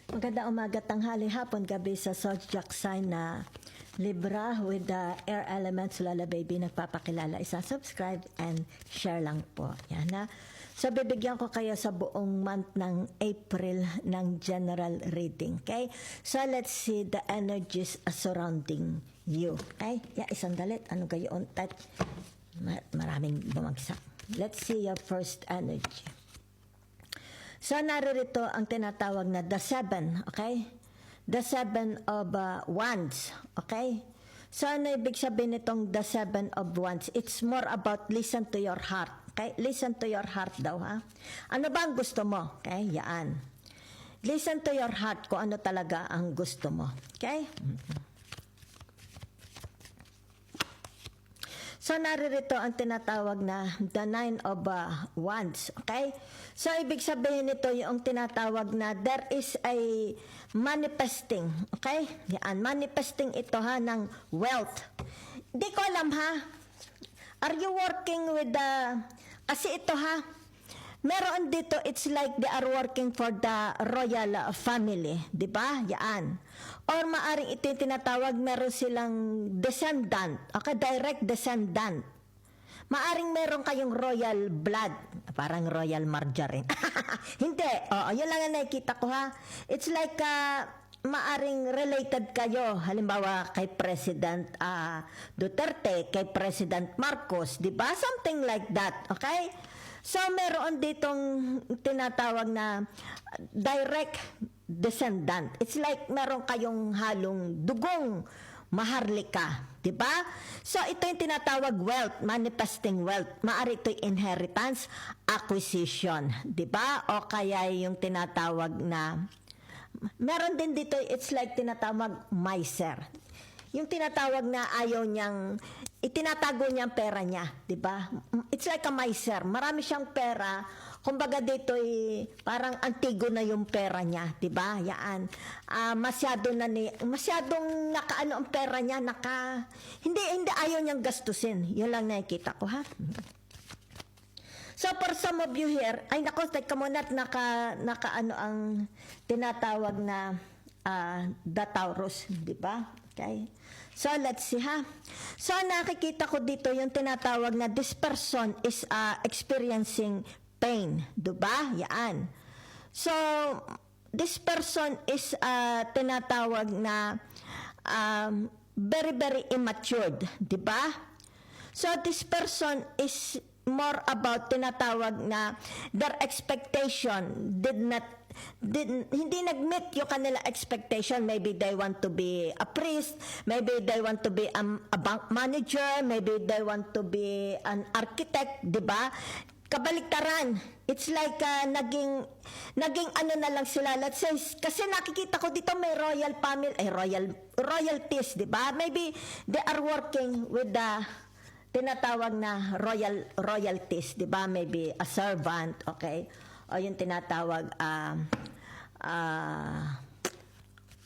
Maganda umaga, tanghali, hapon, gabi sa zodiac sign na Libra with the air elements. Lala Baby nagpapakilala. Subscribe and share lang po. Yan na. So, bibigyan ko kayo sa buong month ng April ng general reading. Okay? So, let's see the energies surrounding you. Okay? Yeah, isang dalit. Ano gayon? Maraming bumagsak. Let's see your first energy. So, naririto ang tinatawag na the seven, okay? The seven of wands, okay? So, ano ibig sabihin nitong the seven of wands? It's more about listen to your heart, okay? Listen to your heart daw, ha? Ano ba ang gusto mo? Okay, yaan. Listen to your heart kung ano talaga ang gusto mo, okay? So, naririto ang tinatawag na the nine of wands, okay? So, ibig sabihin nito yung tinatawag na there is a manifesting, okay? Yan, manifesting ito ha ng wealth. Di ko alam ha, are you working with kasi ito ha, meron dito, it's like they are working for the royal family, di ba? Yan. Or maaring ito yung tinatawag, meron silang descendant, okay, direct descendant. Maaring meron kayong royal blood, parang royal margarine. Hindi, yun lang ang nakikita ko ha. It's like, maaring related kayo, halimbawa kay President Duterte, kay President Marcos, di ba? Something like that, okay? So, meron ditong tinatawag na direct descendant. It's like meron kayong halong dugong maharlika, di ba? So, ito yung tinatawag wealth, manifesting wealth. Maari ito yung inheritance, acquisition, di ba? O kaya yung tinatawag na, meron din dito, it's like tinatawag miser. Yung tinatawag na ayaw niyang, itinatago niya ang pera niya, di ba? It's like a miser. Marami siyang pera. Kumbaga dito parang antigo na yung pera niya, di ba? Yaan. Masyadong nakaano ang pera niya, hindi ayaw niyang gastusin. Yun lang nakikita ko, ha? So, for some of you here, ay nako, teka muna at nakaano ang tinatawag na the Taurus, di ba? Okay. So, let's see, ha? So, nakikita ko dito yung tinatawag na this person is experiencing pain, di ba? Yan. So, this person is tinatawag na very, very immature, di ba? So, this person is more about tinatawag na their expectation hindi nag-meet yung kanila expectation. Maybe they want to be a priest, maybe they want to be a bank manager, maybe they want to be an architect, di ba? Kabaliktaran. It's like naging ano na lang sila. Let's say, kasi nakikita ko dito may royal family, royalties, di ba? Maybe they are working with the tinatawag na royalties, di ba? Maybe a servant, okay? O yung tinatawag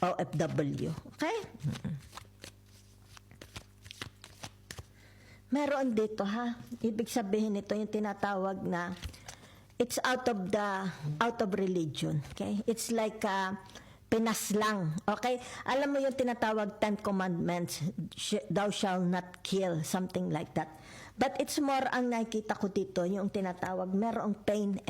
OFW. Okay? Meron dito ha. Ibig sabihin nito yung tinatawag na it's out of religion. Okay? It's like Pinas lang. Okay? Alam mo yung tinatawag 10 commandments, thou shall not kill, something like that. But it's more ang nakikita ko dito yung tinatawag merong pain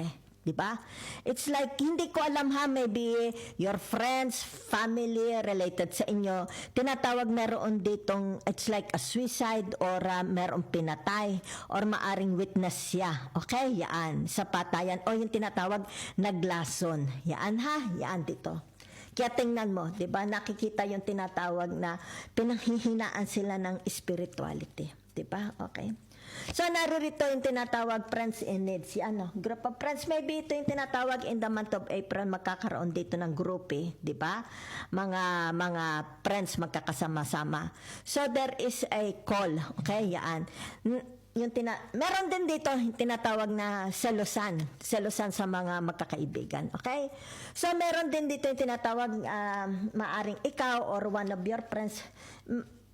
di ba? It's like, hindi ko alam ha, maybe your friends, family, related sa inyo, tinatawag meron ditong, it's like a suicide or merong pinatay or maaring witness siya. Okay? Yan. Sa patayan. O yung tinatawag naglason. Yan ha? Yan dito. Kaya tingnan mo, di ba? Nakikita yung tinatawag na pinanghihinaan sila ng spirituality. Di ba? Okay? So, naririto yung tinatawag friends in need. Group of friends. Maybe ito yung tinatawag in the month of April, magkakaroon dito ng group di ba? Mga friends magkakasama-sama. So, there is a call. Okay, yan. Meron din dito yung tinatawag na selosan sa mga magkakaibigan. Okay? So, meron din dito yung tinatawag maaring ikaw or one of your friends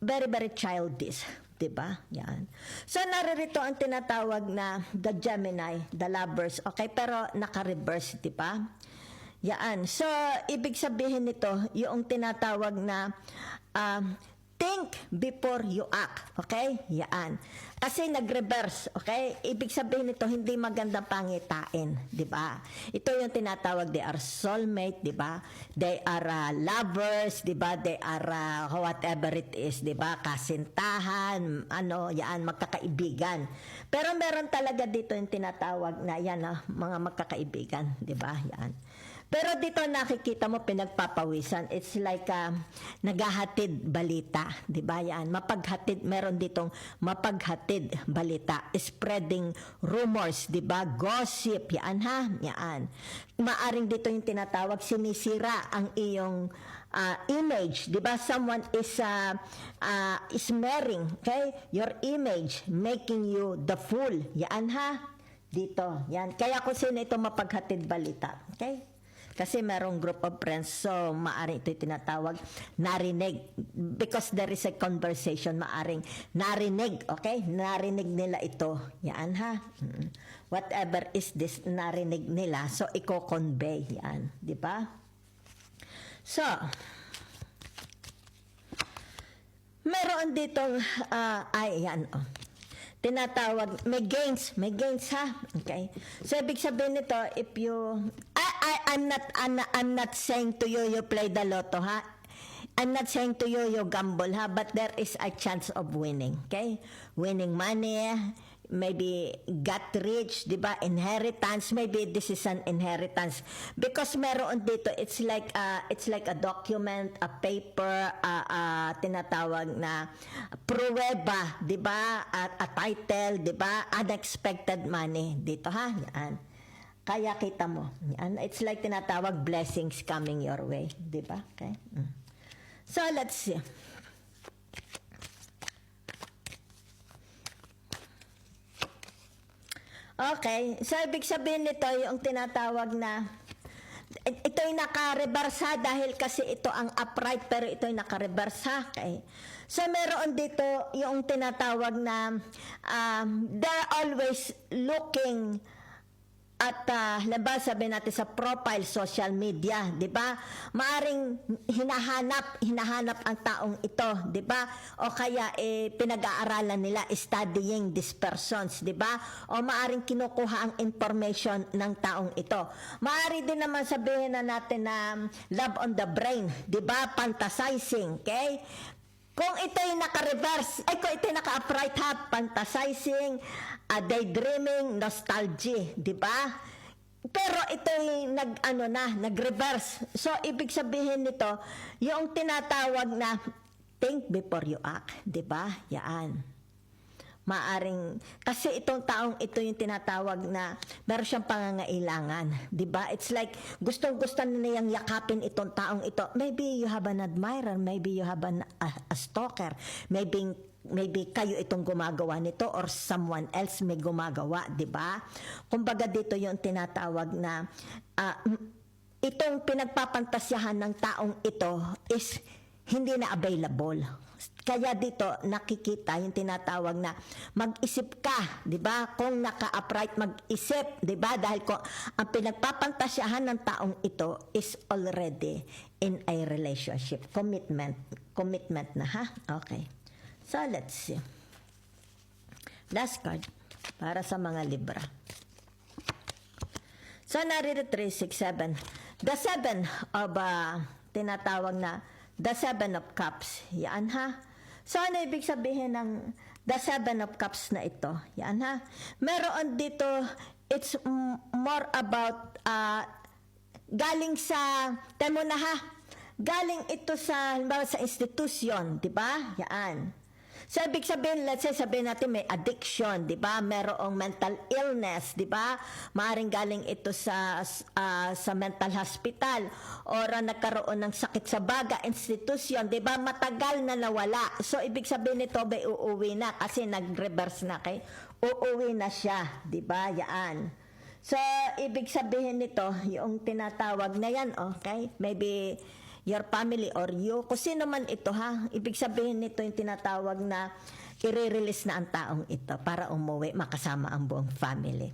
very, very childish. Diba? Yan. So, naririto ang tinatawag na the Gemini, the lovers. Okay? Pero, naka-reverse, diba? Yaan. So, ibig sabihin nito, yung tinatawag na think before you act. Okay? Yaan. Kasi nag-reverse. Okay? Ibig sabihin nito, hindi magandang pangitain. Diba? Ito yung tinatawag, they are soulmate. Diba? They are lovers. Diba? They are whatever it is. Diba? Kasintahan. Yaan, magkakaibigan. Pero meron talaga dito yung tinatawag na yan, mga magkakaibigan. Diba? Yan. Pero dito nakikita mo pinagpapawisan. It's like naghahatid balita. Diba? Yan. Mapaghatid. Meron ditong mapaghatid balita. Spreading rumors. Diba? Gossip. Yan ha. Yan. Maaring dito yung tinatawag sinisira ang iyong image, di ba? Someone is smearing, okay? Your image, making you the fool. Yan ha, dito. Yan. Kaya kung sino ito mapaghatid balita, okay? Kasi merong group of friends, so maaring ito tinatawag narinig. Because there is a conversation, maaring narinig, okay? Narinig nila ito. Yan ha. Whatever is this, narinig nila. So, iko-convey. Yan. Di ba? So, meron ditong, yan, tinatawag, may gains ha, okay? So, ibig sabihin nito, if you, I'm not saying to you, you play the lotto, ha? I'm not saying to you, you gamble, ha? But there is a chance of winning, okay? Winning money, maybe got rich, di ba? Inheritance, maybe this is an inheritance. Because meron dito, it's like a document, a paper, tinatawag na pruweba, di ba? A title, di ba? Unexpected money dito, ha? Yan. Kaya kita mo. Yan. It's like tinatawag blessings coming your way, di ba? Okay. So, let's see. Okay, so ibig sabihin nito yung tinatawag na ito'y naka-reversa dahil kasi ito ang upright pero ito'y naka-reversa. Okay. So meron dito yung tinatawag na they're always looking at sabi natin sa profile social media, 'di ba? Maaring hinahanap ang taong ito, 'di ba? O kaya pinag-aaralan nila, studying these persons, 'di ba? O maaring kinukuha ang information ng taong ito. Maari din naman sabihin na natin na love on the brain, 'di ba? Fantasizing, okay? Kung ito'y naka-reverse, kung ito'y naka-upright ha, fantasizing, daydreaming, nostalgia, di ba? Pero ito'y nag-reverse. So, ibig sabihin nito, yung tinatawag na think before you act, di ba? Yan. Maaring, kasi itong taong ito yung tinatawag na meron siyang pangangailangan, di ba? It's like, gustong-gusto na niyang yakapin itong taong ito. Maybe you have an admirer, maybe you have a stalker, maybe kayo itong gumagawa nito or someone else may gumagawa, di ba? Kumbaga dito yung tinatawag na itong pinagpapantasyahan ng taong ito is hindi na available. Kaya dito nakikita yung tinatawag na mag-isip ka, 'di ba? Kung naka-upright mag-isip, 'di ba? Dahil ko ang pinagpapantasyahan ng taong ito is already in a relationship, commitment na ha. Okay. So let's see. Last card para sa mga Libra. So narito 3, 6, 7. The 7 of tinatawag na the 7 of cups. Yan ha. So, ano ibig sabihin ng the 7 of cups na ito? Yan ha. Meron dito, it's more about, galing sa, temo na ha, galing ito sa, halimbawa sa institusyon, di ba? Yan. So, ibig sabihin, let's say, sabihin natin may addiction, di ba? Merong mental illness, di ba? Maaring galing ito sa mental hospital or nagkaroon ng sakit sa baga, institusyon, di ba? Matagal na nawala. So, ibig sabihin nito, may uuwi na kasi nag-reverse na kay uuwi na siya, di ba? Yaan. So, ibig sabihin nito, yung tinatawag na yan, okay? Maybe your family or you, kung sino man ito ha, ibig sabihin nito yung tinatawag na i-release na ang taong ito para umuwi, makasama ang buong family.